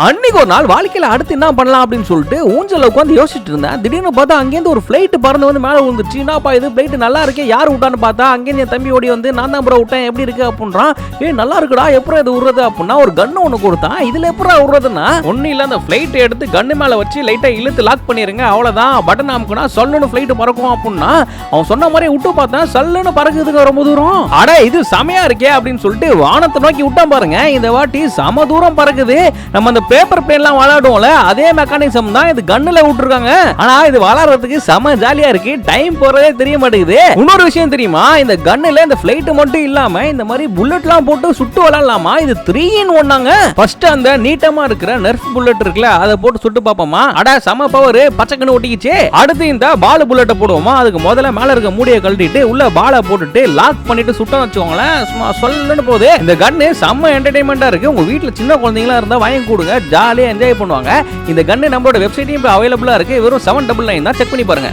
அன்னைக்கு ஒரு நாள் வாழ்க்கையில அடுத்து என்ன பண்ணலாம் அப்படின்னு சொல்லிட்டு ஊஞ்சல்ல உட்காந்து யோசிச்சுட்டு இருந்தேன். திடீர்னு பார்த்தா அங்கேருந்து ஒரு ஃபிளைட் பறந்து வந்து மேலே விழுந்துச்சு. என்னப்பா இது ஃபிளைட் நல்லா இருக்கே, யார் விட்டான்னு பார்த்தா அங்கேருந்து என் தம்பி ஓடி வந்து நான் தான் ப்ரோ விட்டேன், எப்படி இருக்கு அப்படின்றான். நல்லா இருக்குடா, எப்படி இது விடுறது அப்படின்னா ஒரு கன்னு ஒன்று கொடுத்தான். இதுல எப்படா விடுறதுன்னா ஒன்னும் இல்லை, அந்த ஃபிளைட் எடுத்து கன்னு மேலே வச்சு லைட்டா இழுத்து லாக் பண்ணிருங்க, அவ்வளோதான். பட்டன் அமுக்குனா சல்லுன்னு ஃபிளைட் பறக்கும் அப்படின்னா அவன் சொன்ன மாதிரி விட்டு பார்த்தா சல்லுன்னு பறக்குதுங்க ரொம்ப தூரம். அட இது செமையா இருக்கே அப்படின்னு சொல்லிட்டு வானத்தை நோக்கி விட்டான் பாருங்க. இந்த வாட்டி சம தூரம் பறக்குது. நம்ம அந்த பேப்பர் பிளேன்லாம் விளையாடுவோம்ல, அதே மெக்கானிசம் தான் இது கன்னுல விட்டுருக்காங்க. ஆனா இது விளையாடுறதுக்கு செம ஜாலியா இருக்கு, டைம் போறதே தெரிய மாட்டேங்குது. இன்னொரு விஷயம் தெரியுமா, இந்த கன்னுல இந்த ஃபிளைட் மட்டும் இல்லாம இந்த மாதிரி புல்லட்லாம் போட்டு சுட்டு விளையாடலாமா. இது 3-in-1 ஃபர்ஸ்ட் அந்த நீட்டமா இருக்கிற நெர்ஃப் புல்லட் இருக்குல்ல, அதை போட்டு சுட்டு பாப்போமா. அட செம பவர், பச்சை கண்ணு ஒட்டிக்கிச்சு. அடுத்து இந்த பால் புல்லட்டை போடுவோமா. அதுக்கு முதல்ல மேல இருக்க மூடியை கழட்டிட்டு உள்ள பாலை போட்டுட்டு லாக் பண்ணிட்டு சுட்டோம் வச்சுக்கோங்களேன், சும்மா சொல்லணும்னு போகுது. இந்த கன்னு செம்ம என்டர்டைன்மெண்டா இருக்கு. உங்க வீட்டுல சின்ன குழந்தைங்களா இருந்தா வாங்கி கொடுங்க, ஜாலியா என்ஜாய் பண்ணுவாங்க. இந்த கன்னு நம்மளோட வெப்சைட்லயும் அவைலபிளா இருக்கு. வெறும் 799 தான், செக் பண்ணி பாருங்க.